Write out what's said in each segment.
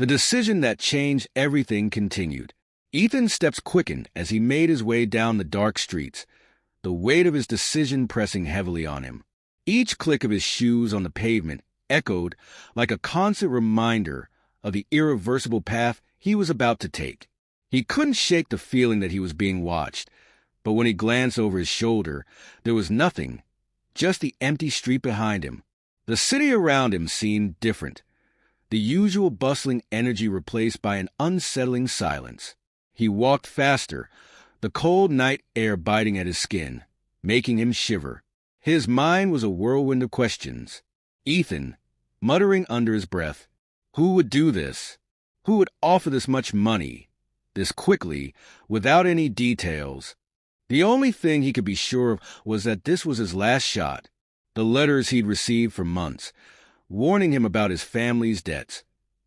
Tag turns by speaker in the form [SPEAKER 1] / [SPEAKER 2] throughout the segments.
[SPEAKER 1] The decision that changed everything continued. Ethan's steps quickened as he made his way down the dark streets, the weight of his decision pressing heavily on him. Each click of his shoes on the pavement echoed like a constant reminder of the irreversible path he was about to take. He couldn't shake the feeling that he was being watched, but when he glanced over his shoulder, there was nothing, just the empty street behind him. The city around him seemed different, the usual bustling energy replaced by an unsettling silence. He walked faster, the cold night air biting at his skin, making him shiver. His mind was a whirlwind of questions. Ethan, muttering under his breath, who would do this? Who would offer this much money, this quickly, without any details? The only thing he could be sure of was that this was his last shot. The letters he'd received for months, warning him about his family's debts,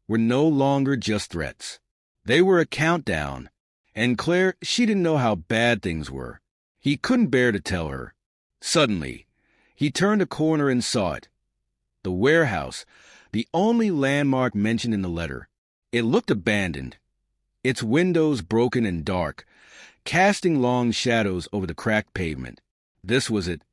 [SPEAKER 1] were no longer just threats. They were a countdown, and Claire, she didn't know how bad things were. He couldn't bear to tell her. Suddenly, he turned a corner and saw it. The warehouse, the only landmark mentioned in the letter. It looked abandoned, its windows broken and dark, casting long shadows over the cracked pavement. This was it,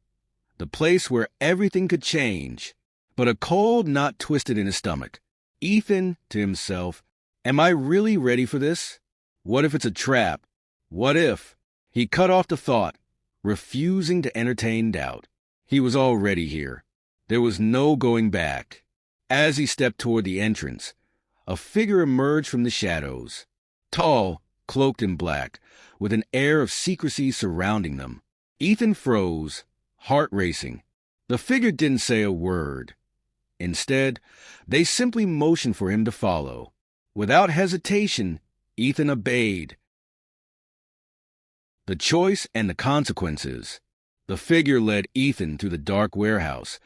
[SPEAKER 1] the place where everything could change. But a cold knot twisted in his stomach. Ethan, to himself, am I really ready for this? What if it's a trap? What if? He cut off the thought, refusing to entertain doubt. He was already here. There was no going back. As he stepped toward the entrance, a figure emerged from the shadows. Tall, cloaked in black, with an air of secrecy surrounding them. Ethan froze, heart racing. The figure didn't say a word. Instead, they simply motioned for him to follow. Without hesitation, Ethan obeyed. The choice and the consequences. The figure led Ethan through the dark warehouse,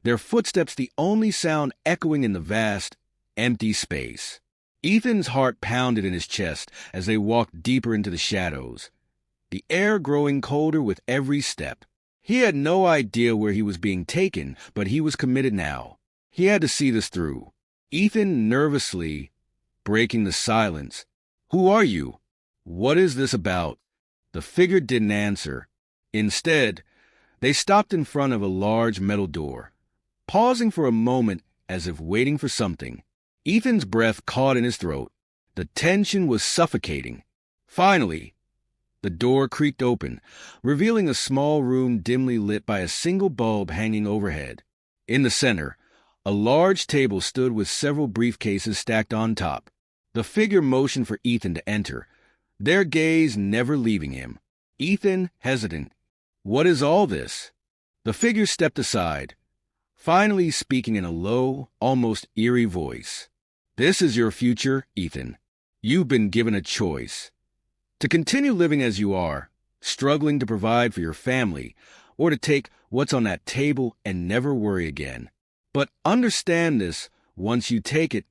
[SPEAKER 1] their footsteps the only sound echoing in the vast, empty space. Ethan's heart pounded in his chest as they walked deeper into the shadows, the air growing colder with every step. He had no idea where he was being taken, but he was committed now. He had to see this through. Ethan nervously, breaking the silence. Who are you? What is this about? The figure didn't answer. Instead, they stopped in front of a large metal door, pausing for a moment as if waiting for something. Ethan's breath caught in his throat. The tension was suffocating. Finally, the door creaked open, revealing a small room dimly lit by a single bulb hanging overhead. In the center, a large table stood with several briefcases stacked on top. The figure motioned for Ethan to enter, their gaze never leaving him. Ethan, hesitant. What is all this? The figure stepped aside, finally speaking in a low, almost eerie voice. This is your future, Ethan. You've been given a choice. To continue living as you are, struggling to provide for your family, or to take what's on that table and never worry again. But understand this, once you take it,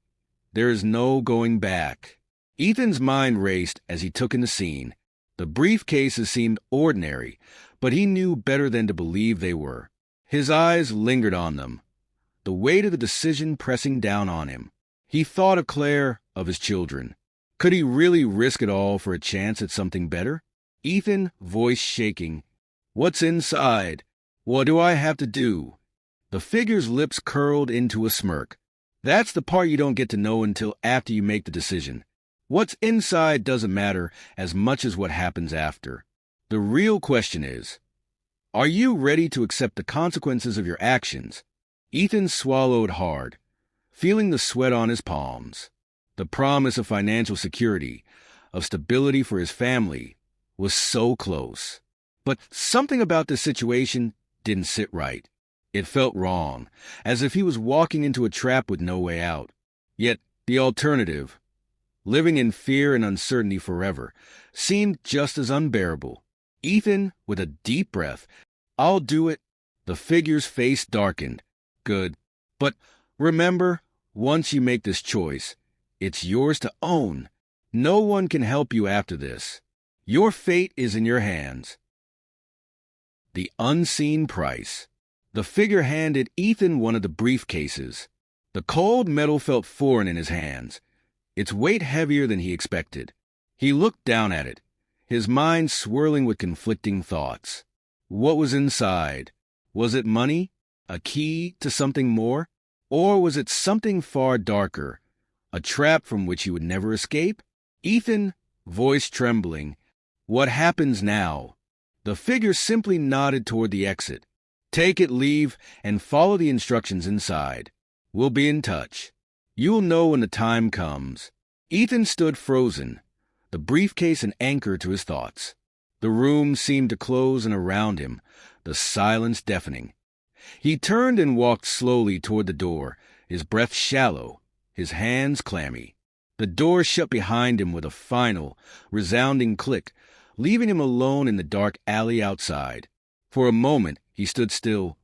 [SPEAKER 1] there is no going back. Ethan's mind raced as he took in the scene. The briefcases seemed ordinary, but he knew better than to believe they were. His eyes lingered on them, the weight of the decision pressing down on him. He thought of Claire, of his children. Could he really risk it all for a chance at something better? Ethan, voice shaking. What's inside? What do I have to do? The figure's lips curled into a smirk. That's the part you don't get to know until after you make the decision. What's inside doesn't matter as much as what happens after. The real question is, are you ready to accept the consequences of your actions? Ethan swallowed hard, feeling the sweat on his palms. The promise of financial security, of stability for his family, was so close. But something about this situation didn't sit right. It felt wrong, as if he was walking into a trap with no way out. Yet the alternative, living in fear and uncertainty forever, seemed just as unbearable. Ethan, with a deep breath, I'll do it. The figure's face darkened. Good. But remember, once you make this choice, it's yours to own. No one can help you after this. Your fate is in your hands. The unseen price. The figure handed Ethan one of the briefcases. The cold metal felt foreign in his hands. its weight heavier than he expected. He looked down at it, his mind swirling with conflicting thoughts. What was inside? Was it money? A key to something more? Or was it something far darker? A trap from which he would never escape? Ethan, voice trembling, "What happens now?" The figure simply nodded toward the exit. "Take it, leave, and follow the instructions inside. We'll be in touch. You'll know when the time comes." Ethan stood frozen, the briefcase an anchor to his thoughts. The room seemed to close in around him, the silence deafening. He turned and walked slowly toward the door, his breath shallow, his hands clammy. The door shut behind him with a final, resounding click, leaving him alone in the dark alley outside. For a moment, he stood still,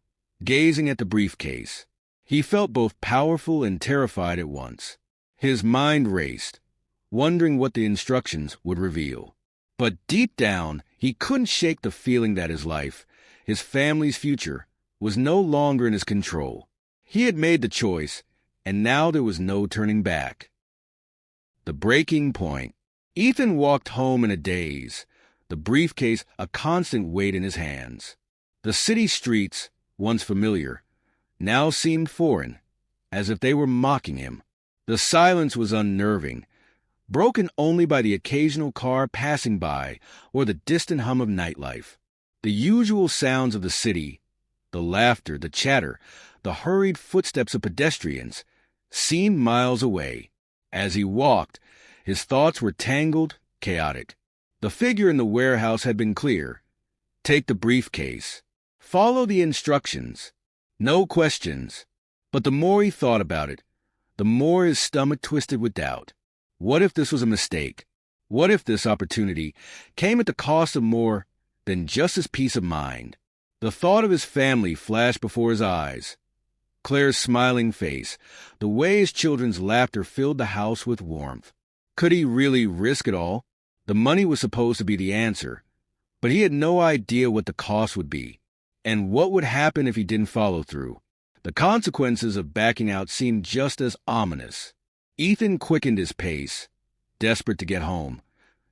[SPEAKER 1] gazing at the briefcase. He felt both powerful and terrified at once. His mind raced, wondering what the instructions would reveal. But deep down, he couldn't shake the feeling that his life, his family's future, was no longer in his control. He had made the choice, and now there was no turning back. The breaking point. Ethan walked home in a daze, the briefcase a constant weight in his hands. The city streets, once familiar, now seemed foreign, as if they were mocking him. The silence was unnerving, broken only by the occasional car passing by or the distant hum of nightlife. The usual sounds of the city, the laughter, the chatter, the hurried footsteps of pedestrians, seemed miles away. As he walked, his thoughts were tangled, chaotic. The figure in the warehouse had been clear. Take the briefcase. Follow the instructions. No questions. But the more he thought about it, the more his stomach twisted with doubt. What if this was a mistake? What if this opportunity came at the cost of more than just his peace of mind? The thought of his family flashed before his eyes. Claire's smiling face, the way his children's laughter filled the house with warmth. Could he really risk it all? The money was supposed to be the answer, but he had no idea what the cost would be, and what would happen if he didn't follow through. The consequences of backing out seemed just as ominous. Ethan quickened his pace, desperate to get home,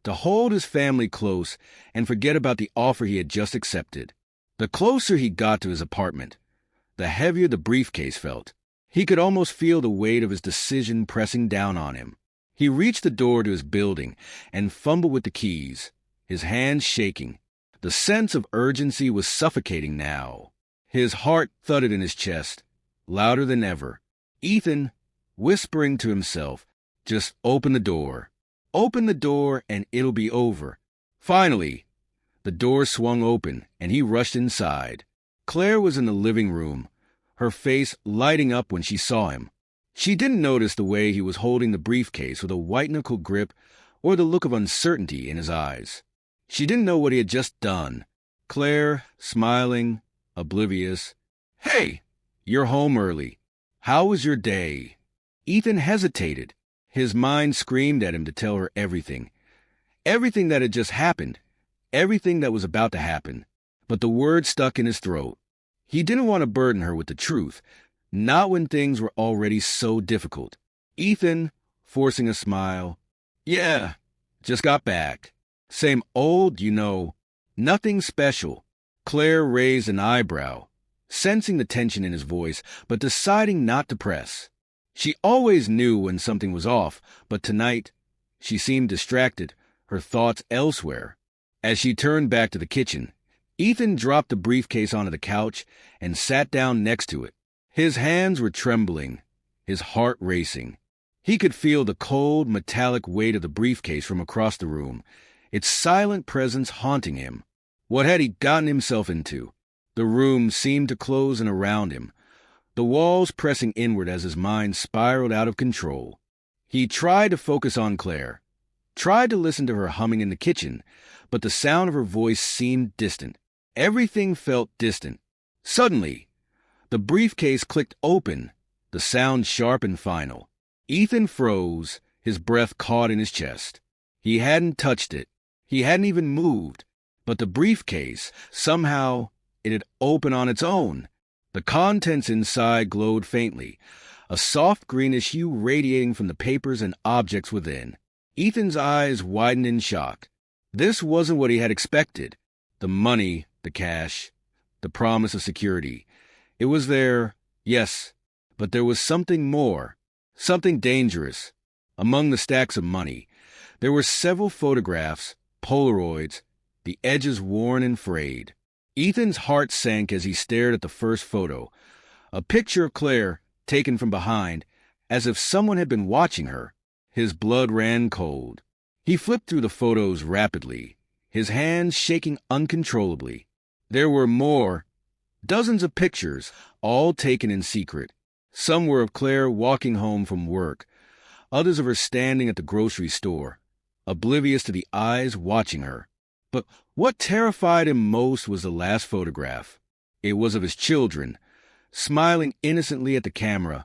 [SPEAKER 1] to hold his family close and forget about the offer he had just accepted. The closer he got to his apartment, the heavier the briefcase felt. He could almost feel the weight of his decision pressing down on him. He reached the door to his building and fumbled with the keys, his hands shaking. The sense of urgency was suffocating now. His heart thudded in his chest, louder than ever. Ethan, whispering to himself, just open the door. Open the door and it'll be over. Finally, the door swung open and he rushed inside. Claire was in the living room, her face lighting up when she saw him. She didn't notice the way he was holding the briefcase with a white-knuckled grip or the look of uncertainty in his eyes. She didn't know what he had just done. Claire, smiling, oblivious. "Hey, you're home early. How was your day?" Ethan hesitated. His mind screamed at him to tell her everything. Everything that had just happened. Everything that was about to happen. But the words stuck in his throat. He didn't want to burden her with the truth, not when things were already so difficult. Ethan, forcing a smile. "Yeah, just got back. Same old, nothing special." Claire raised an eyebrow, sensing the tension in his voice, but deciding not to press. She always knew when something was off, but tonight, she seemed distracted, her thoughts elsewhere. As she turned back to the kitchen, Ethan dropped the briefcase onto the couch and sat down next to it. His hands were trembling, his heart racing. He could feel the cold, metallic weight of the briefcase from across the room, its silent presence haunting him. What had he gotten himself into? The room seemed to close in around him, the walls pressing inward as his mind spiraled out of control. He tried to focus on Claire, tried to listen to her humming in the kitchen, but the sound of her voice seemed distant. Everything felt distant. Suddenly, the briefcase clicked open, the sound sharp and final. Ethan froze, his breath caught in his chest. He hadn't touched it. He hadn't even moved. But the briefcase, somehow, it had opened on its own. The contents inside glowed faintly, a soft greenish hue radiating from the papers and objects within. Ethan's eyes widened in shock. This wasn't what he had expected. The money, the cash, the promise of security. It was there, yes, but there was something more, something dangerous. Among the stacks of money, there were several photographs, Polaroids, the edges worn and frayed. Ethan's heart sank as he stared at the first photo, a picture of Claire taken from behind, as if someone had been watching her. His blood ran cold. He flipped through the photos rapidly, his hands shaking uncontrollably. There were more, dozens of pictures, all taken in secret. Some were of Claire walking home from work, others of her standing at the grocery store, oblivious to the eyes watching her. But what terrified him most was the last photograph. It was of his children, smiling innocently at the camera,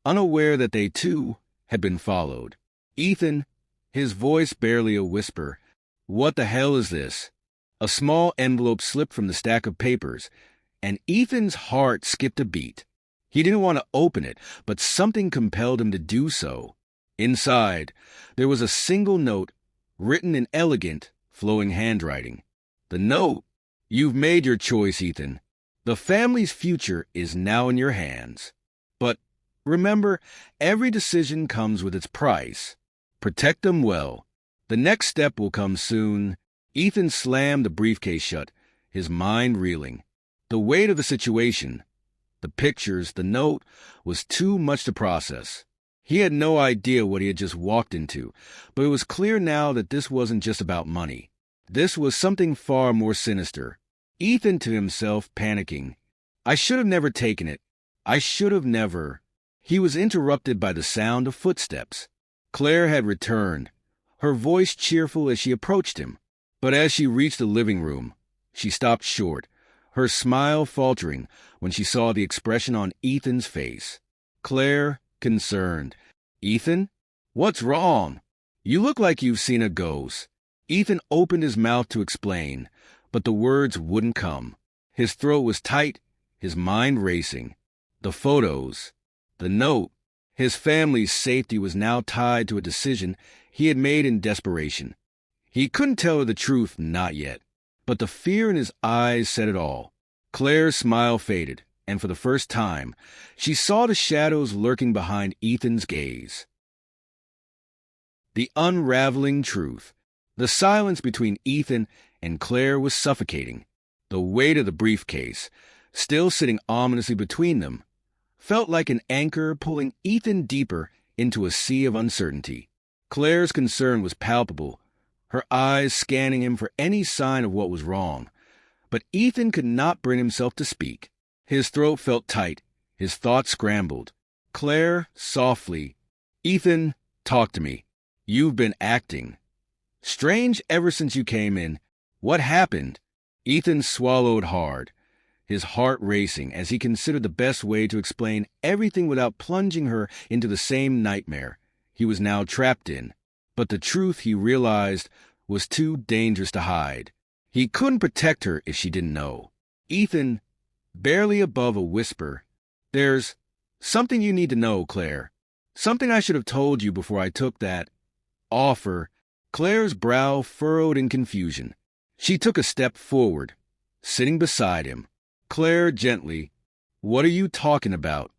[SPEAKER 1] unaware that they, too, had been followed. Ethan, his voice barely a whisper, "What the hell is this?" A small envelope slipped from the stack of papers, and Ethan's heart skipped a beat. He didn't want to open it, but something compelled him to do so. Inside, there was a single note, written in elegant, flowing handwriting. The note: "You've made your choice, Ethan. The family's future is now in your hands. But remember, every decision comes with its price. Protect them well. The next step will come soon." Ethan slammed the briefcase shut, his mind reeling. The weight of the situation, the pictures, the note, was too much to process. He had no idea what he had just walked into, but it was clear now that this wasn't just about money. This was something far more sinister. Ethan to himself, panicking. I should have never taken it. I should have never. He was interrupted by the sound of footsteps. Claire had returned, her voice cheerful as she approached him. But as she reached the living room, she stopped short, her smile faltering when she saw the expression on Ethan's face. Claire, concerned. "Ethan? What's wrong? You look like you've seen a ghost." Ethan opened his mouth to explain, but the words wouldn't come. His throat was tight, his mind racing. The photos, the note, his family's safety was now tied to a decision he had made in desperation. He couldn't tell her the truth, not yet, but the fear in his eyes said it all. Claire's smile faded, and for the first time, she saw the shadows lurking behind Ethan's gaze. The unraveling truth. The silence between Ethan and Claire was suffocating. The weight of the briefcase, still sitting ominously between them, felt like an anchor pulling Ethan deeper into a sea of uncertainty. Claire's concern was palpable, her eyes scanning him for any sign of what was wrong. But Ethan could not bring himself to speak. His throat felt tight, his thoughts scrambled. Claire, softly, "Ethan, talk to me. You've been acting strange ever since you came in. What happened?" Ethan swallowed hard, his heart racing as he considered the best way to explain everything without plunging her into the same nightmare he was now trapped in. But the truth, he realized, was too dangerous to hide. He couldn't protect her if she didn't know. Ethan, barely above a whisper, "There's something you need to know, Claire. Something I should have told you before I took that offer." Claire's brow furrowed in confusion. She took a step forward, sitting beside him. Claire gently, "What are you talking about?"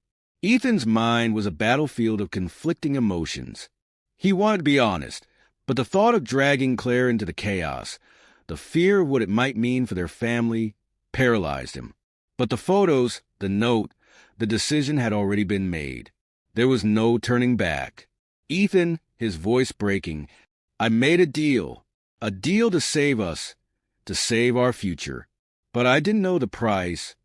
[SPEAKER 1] Ethan's mind was a battlefield of conflicting emotions. He wanted to be honest, but the thought of dragging Claire into the chaos, the fear of what it might mean for their family, paralyzed him. But the photos, the note, the decision had already been made. There was no turning back. "Ethan," his voice breaking, "I made a deal to save us, to save our future. But I didn't know the price."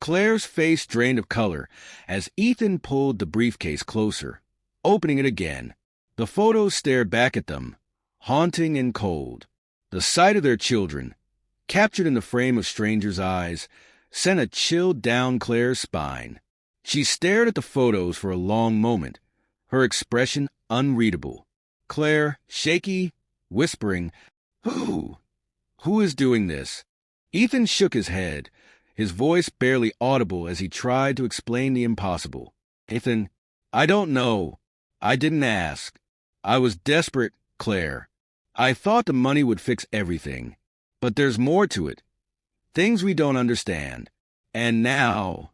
[SPEAKER 1] Claire's face drained of color as Ethan pulled the briefcase closer, opening it again. The photos stared back at them, haunting and cold. The sight of their children, captured in the frame of strangers' eyes, sent a chill down Claire's spine. She stared at the photos for a long moment, her expression unreadable. Claire, shaky, whispering, Who is doing this?" Ethan shook his head, his voice barely audible as he tried to explain the impossible. "Ethan, I don't know. I didn't ask. I was desperate, Claire. I thought the money would fix everything. But there's more to it. Things we don't understand. And now,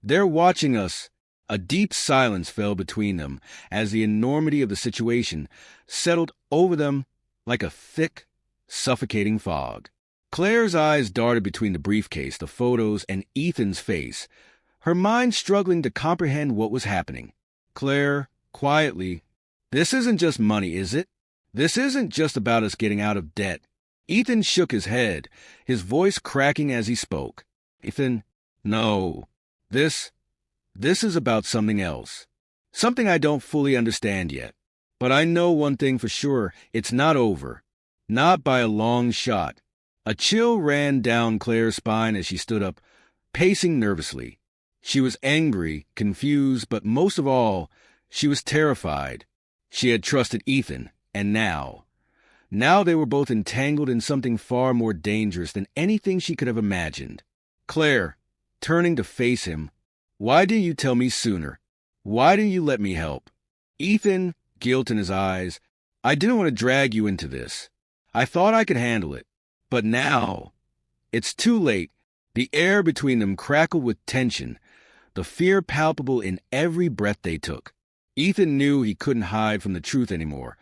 [SPEAKER 1] they're watching us. A deep silence fell between them as the enormity of the situation settled over them like a thick, suffocating fog. Claire's eyes darted between the briefcase, the photos, and Ethan's face, her mind struggling to comprehend what was happening. Claire, quietly, "This isn't just money, is it? This isn't just about us getting out of debt." Ethan shook his head, his voice cracking as he spoke. "Ethan, no. This is about something else. Something I don't fully understand yet. But I know one thing for sure, it's not over. Not by a long shot." A chill ran down Claire's spine as she stood up, pacing nervously. She was angry, confused, but most of all, she was terrified. She had trusted Ethan, and now they were both entangled in something far more dangerous than anything she could have imagined. Claire, turning to face him, "Why didn't you tell me sooner? Why didn't you let me help?" Ethan, guilt in his eyes, "I didn't want to drag you into this. I thought I could handle it. But now, it's too late." The air between them crackled with tension, the fear palpable in every breath they took. Ethan knew he couldn't hide from the truth anymore,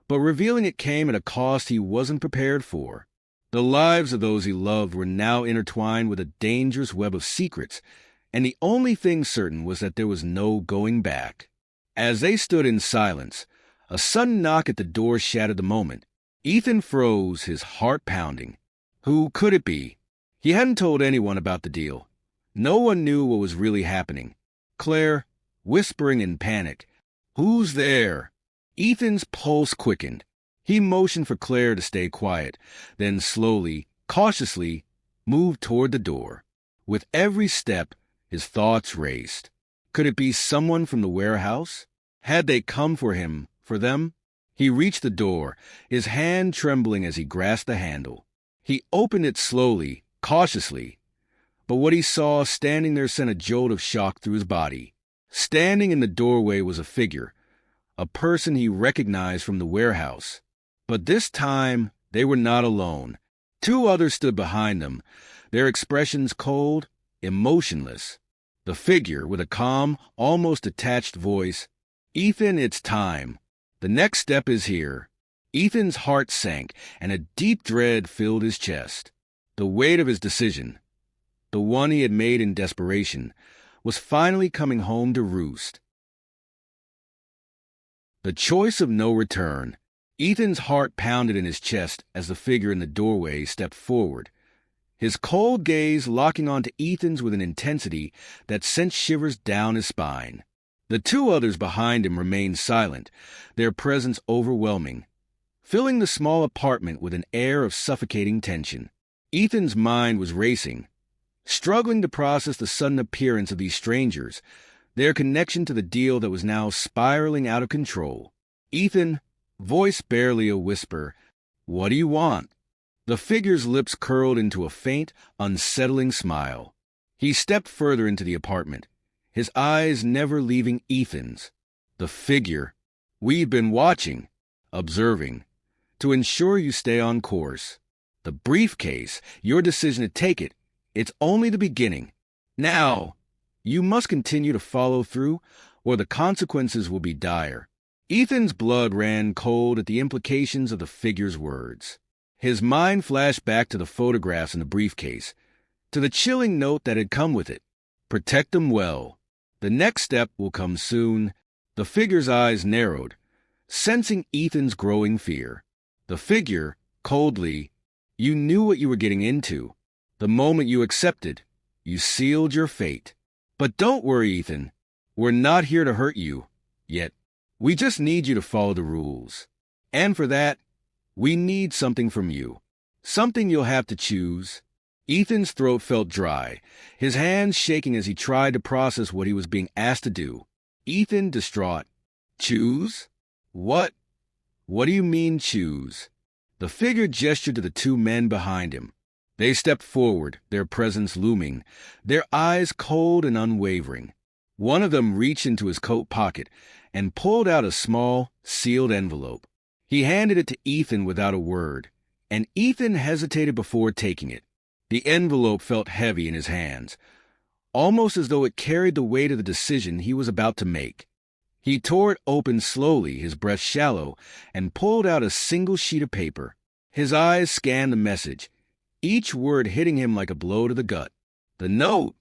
[SPEAKER 1] but revealing it came at a cost he wasn't prepared for. The lives of those he loved were now intertwined with a dangerous web of secrets, and the only thing certain was that there was no going back. As they stood in silence, a sudden knock at the door shattered the moment. Ethan froze, his heart pounding. Who could it be? He hadn't told anyone about the deal. No one knew what was really happening. Claire, whispering in panic, "Who's there?" Ethan's pulse quickened. He motioned for Claire to stay quiet, then slowly, cautiously, moved toward the door. With every step, his thoughts raced. Could it be someone from the warehouse? Had they come for him, for them? He reached the door, his hand trembling as he grasped the handle. He opened it slowly, cautiously, but what he saw standing there sent a jolt of shock through his body. Standing in the doorway was a figure, a person he recognized from the warehouse. But this time, they were not alone. Two others stood behind them, their expressions cold, emotionless. The figure, with a calm, almost detached voice, "Ethan, it's time. The next step is here." Ethan's heart sank, and a deep dread filled his chest. The weight of his decision, the one he had made in desperation, was finally coming home to roost. The choice of no return. Ethan's heart pounded in his chest as the figure in the doorway stepped forward, his cold gaze locking onto Ethan's with an intensity that sent shivers down his spine. The two others behind him remained silent, their presence overwhelming, filling the small apartment with an air of suffocating tension. Ethan's mind was racing, struggling to process the sudden appearance of these strangers, their connection to the deal that was now spiraling out of control. "Ethan," voice barely a whisper, "what do you want?" The figure's lips curled into a faint, unsettling smile. He stepped further into the apartment, his eyes never leaving Ethan's. The figure, "We've been watching, observing, to ensure you stay on course. The briefcase, your decision to take it, it's only the beginning. Now, you must continue to follow through, or the consequences will be dire." Ethan's blood ran cold at the implications of the figure's words. His mind flashed back to the photographs in the briefcase, to the chilling note that had come with it. Protect them well. The next step will come soon. The figure's eyes narrowed, sensing Ethan's growing fear. The figure, coldly, "You knew what you were getting into. The moment you accepted, you sealed your fate. But don't worry, Ethan. We're not here to hurt you, yet. We just need you to follow the rules. And for that, we need something from you. Something you'll have to choose." Ethan's throat felt dry, his hands shaking as he tried to process what he was being asked to do. Ethan, distraught. "Choose? What? What do you mean, choose?" The figure gestured to the two men behind him. They stepped forward, their presence looming, their eyes cold and unwavering. One of them reached into his coat pocket and pulled out a small, sealed envelope. He handed it to Ethan without a word, and Ethan hesitated before taking it. The envelope felt heavy in his hands, almost as though it carried the weight of the decision he was about to make. He tore it open slowly, his breath shallow, and pulled out a single sheet of paper. His eyes scanned the message, each word hitting him like a blow to the gut. The note!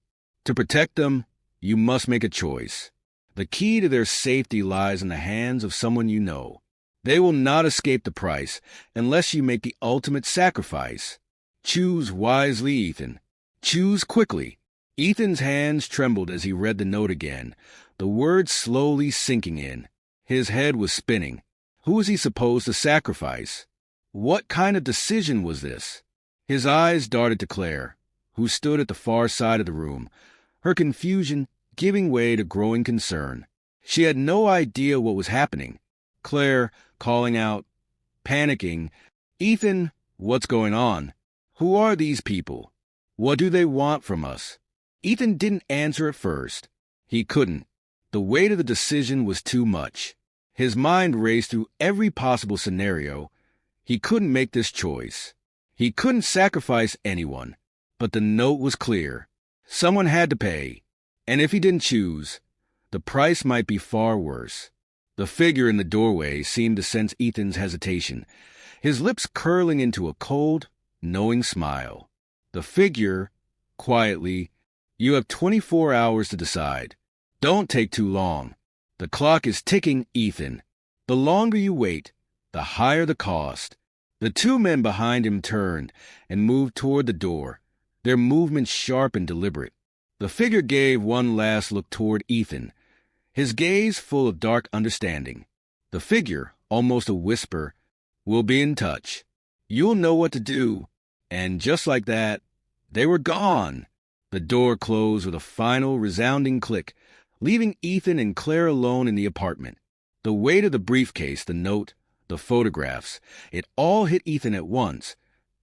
[SPEAKER 1] To protect them, you must make a choice. The key to their safety lies in the hands of someone you know. They will not escape the price unless you make the ultimate sacrifice. Choose wisely, Ethan. Choose quickly. Ethan's hands trembled as he read the note again, the words slowly sinking in. His head was spinning. Who was he supposed to sacrifice? What kind of decision was this? His eyes darted to Claire, who stood at the far side of the room, her confusion giving way to growing concern. She had no idea what was happening. Claire, calling out, panicking, "Ethan, what's going on? Who are these people? What do they want from us?" Ethan didn't answer at first. He couldn't. The weight of the decision was too much. His mind raced through every possible scenario. He couldn't make this choice. He couldn't sacrifice anyone. But the note was clear. Someone had to pay. And if he didn't choose, the price might be far worse. The figure in the doorway seemed to sense Ethan's hesitation, his lips curling into a cold, knowing smile. The figure, quietly, "You have 24 hours to decide. Don't take too long. The clock is ticking, Ethan. The longer you wait, the higher the cost." The two men behind him turned and moved toward the door, their movements sharp and deliberate. The figure gave one last look toward Ethan, his gaze full of dark understanding. The figure, almost a whisper, "We'll be in touch. You'll know what to do." And just like that, they were gone. The door closed with a final, resounding click, leaving Ethan and Claire alone in the apartment. The weight of the briefcase, the note, the photographs, it all hit Ethan at once,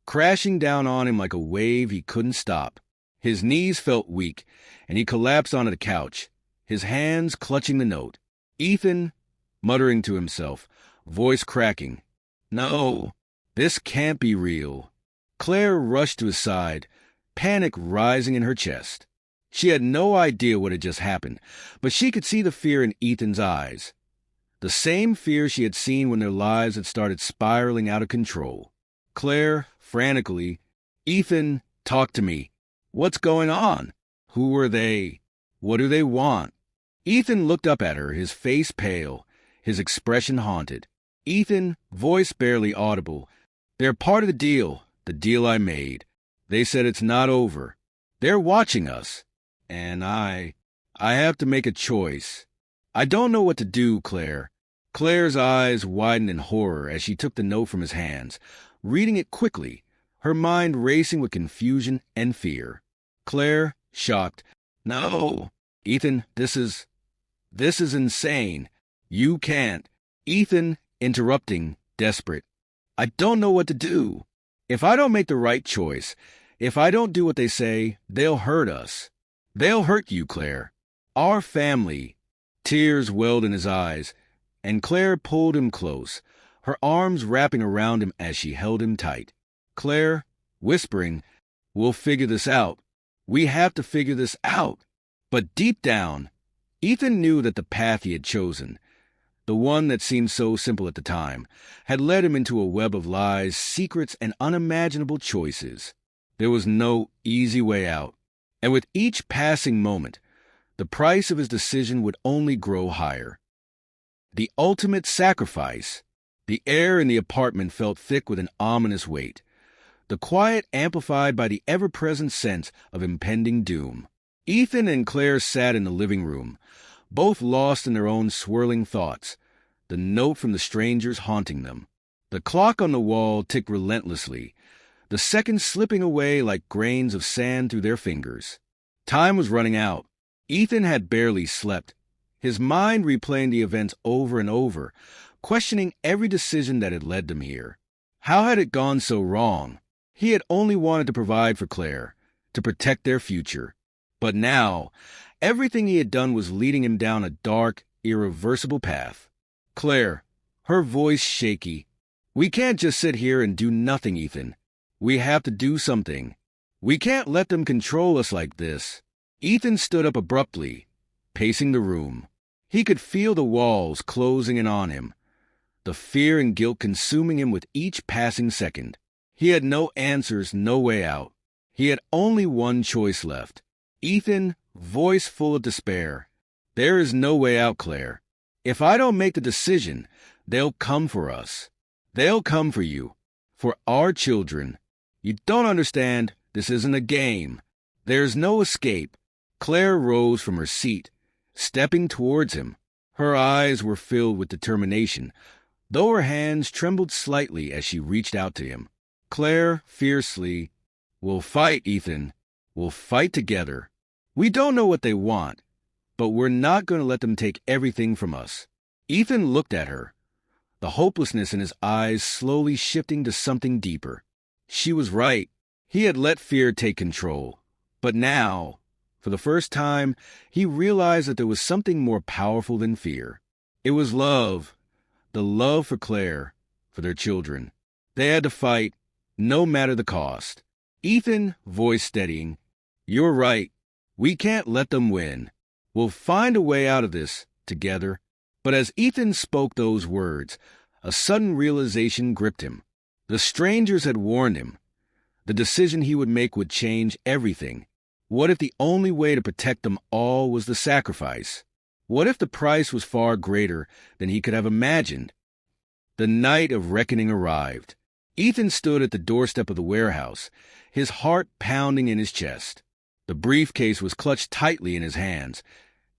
[SPEAKER 1] crashing down on him like a wave he couldn't stop. His knees felt weak, and he collapsed onto the couch, his hands clutching the note. Ethan, muttering to himself, voice cracking, "No, this can't be real." Claire rushed to his side, panic rising in her chest. She had no idea what had just happened, but she could see the fear in Ethan's eyes. The same fear she had seen when their lives had started spiraling out of control. Claire, frantically, "Ethan, talk to me. What's going on? Who are they? What do they want?" Ethan looked up at her, his face pale, his expression haunted. "Ethan," voice barely audible, "they're part of the deal I made. They said it's not over. They're watching us. And I have to make a choice. I don't know what to do, Claire." Claire's eyes widened in horror as she took the note from his hands, reading it quickly, her mind racing with confusion and fear. Claire, shocked, "No, Ethan, this is insane. You can't." Ethan, interrupting, desperate, "I don't know what to do. If I don't make the right choice, if I don't do what they say, they'll hurt us. They'll hurt you, Claire. Our family." Tears welled in his eyes, and Claire pulled him close, her arms wrapping around him as she held him tight. Claire, whispering, "We'll figure this out. We have to figure this out." But deep down, Ethan knew that the path he had chosen, the one that seemed so simple at the time, had led him into a web of lies, secrets, and unimaginable choices. There was no easy way out, and with each passing moment, the price of his decision would only grow higher. The ultimate sacrifice. The air in the apartment felt thick with an ominous weight, the quiet amplified by the ever-present sense of impending doom. Ethan and Claire sat in the living room, both lost in their own swirling thoughts, the note from the strangers haunting them. The clock on the wall ticked relentlessly, the seconds slipping away like grains of sand through their fingers. Time was running out. Ethan had barely slept, his mind replaying the events over and over, questioning every decision that had led them here. How had it gone so wrong? He had only wanted to provide for Claire, to protect their future. But now, Everything he had done was leading him down a dark, irreversible path. Claire, her voice shaky. We can't just sit here and do nothing, Ethan. We have to do something. We can't let them control us like this. Ethan stood up abruptly, pacing the room. He could feel the walls closing in on him, the fear and guilt consuming him with each passing second. He had no answers, no way out. He had only one choice left. Ethan, voice full of despair. There is no way out, Claire. If I don't make the decision, they'll come for us. They'll come for you. For our children. You don't understand. This isn't a game. There's no escape. Claire rose from her seat, stepping towards him. Her eyes were filled with determination, though her hands trembled slightly as she reached out to him. Claire, fiercely, "We'll fight, Ethan. We'll fight together. We don't know what they want, but we're not going to let them take everything from us." Ethan looked at her, the hopelessness in his eyes slowly shifting to something deeper. She was right. He had let fear take control. But now, for the first time, he realized that there was something more powerful than fear. It was love, the love for Claire, for their children. They had to fight, no matter the cost. Ethan, voice steadying, "You're right. We can't let them win. We'll find a way out of this, together." But as Ethan spoke those words, a sudden realization gripped him. The strangers had warned him. The decision he would make would change everything. What if the only way to protect them all was the sacrifice? What if the price was far greater than he could have imagined? The night of reckoning arrived. Ethan stood at the doorstep of the warehouse, his heart pounding in his chest. The briefcase was clutched tightly in his hands,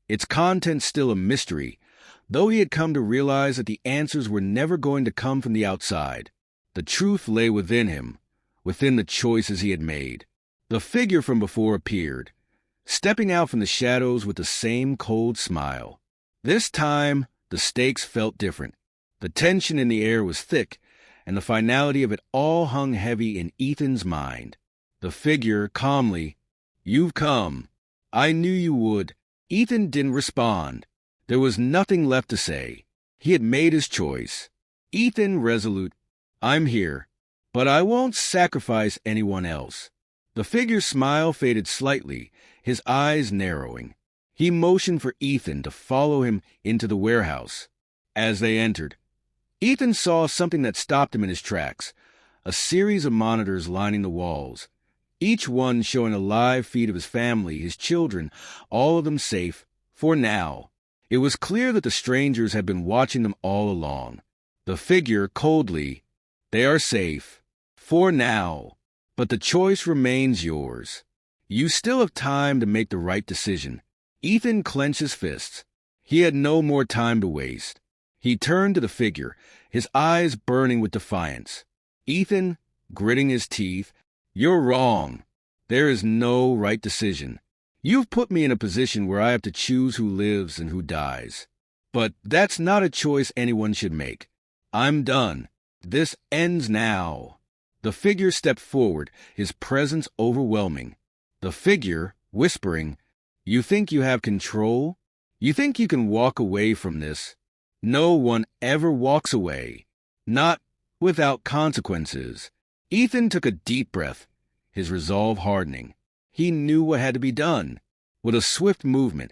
[SPEAKER 1] its contents still a mystery, though he had come to realize that the answers were never going to come from the outside. The truth lay within him, within the choices he had made. The figure from before appeared, stepping out from the shadows with the same cold smile. This time, the stakes felt different. The tension in the air was thick, and the finality of it all hung heavy in Ethan's mind. The figure, calmly, "You've come. I knew you would." Ethan didn't respond. There was nothing left to say. He had made his choice. Ethan, resolute, "I'm here, but I won't sacrifice anyone else." The figure's smile faded slightly, his eyes narrowing. He motioned for Ethan to follow him into the warehouse. As they entered, Ethan saw something that stopped him in his tracks, a series of monitors lining the walls, each one showing a live feed of his family, his children, all of them safe, for now. It was clear that the strangers had been watching them all along. The figure, coldly, "They are safe, for now, but the choice remains yours. You still have time to make the right decision." Ethan clenched his fists. He had no more time to waste. He turned to the figure, his eyes burning with defiance. "Ethan," gritting his teeth, "you're wrong. There is no right decision. You've put me in a position where I have to choose who lives and who dies. But that's not a choice anyone should make. I'm done. This ends now." The figure stepped forward, his presence overwhelming. The figure, whispering, "You think you have control? You think you can walk away from this? No one ever walks away. Not without consequences." Ethan took a deep breath, his resolve hardening. He knew what had to be done. With a swift movement,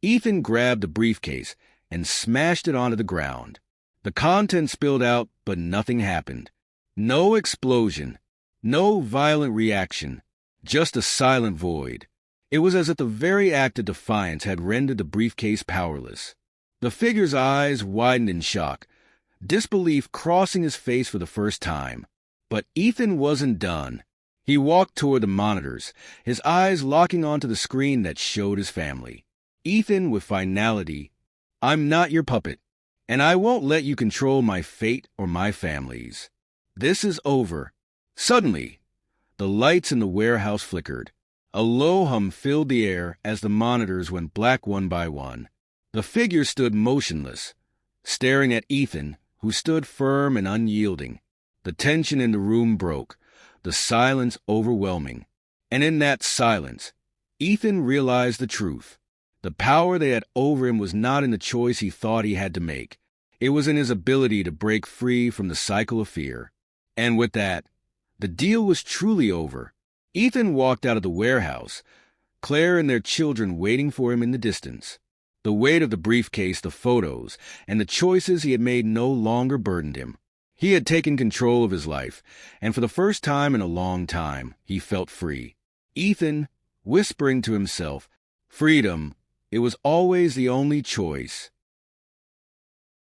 [SPEAKER 1] Ethan grabbed the briefcase and smashed it onto the ground. The contents spilled out, but nothing happened. No explosion, no violent reaction, just a silent void. It was as if the very act of defiance had rendered the briefcase powerless. The figure's eyes widened in shock, disbelief crossing his face for the first time. But Ethan wasn't done. He walked toward the monitors, his eyes locking onto the screen that showed his family. Ethan, with finality, "I'm not your puppet, and I won't let you control my fate or my family's. This is over." Suddenly, the lights in the warehouse flickered. A low hum filled the air as the monitors went black one by one. The figure stood motionless, staring at Ethan, who stood firm and unyielding. The tension in the room broke, the silence overwhelming. And in that silence, Ethan realized the truth. The power they had over him was not in the choice he thought he had to make. It was in his ability to break free from the cycle of fear. And with that, the deal was truly over. Ethan walked out of the warehouse, Claire and their children waiting for him in the distance. The weight of the briefcase, the photos, and the choices he had made no longer burdened him. He had taken control of his life, and for the first time in a long time, he felt free. Ethan, whispering to himself, freedom, it was always the only choice.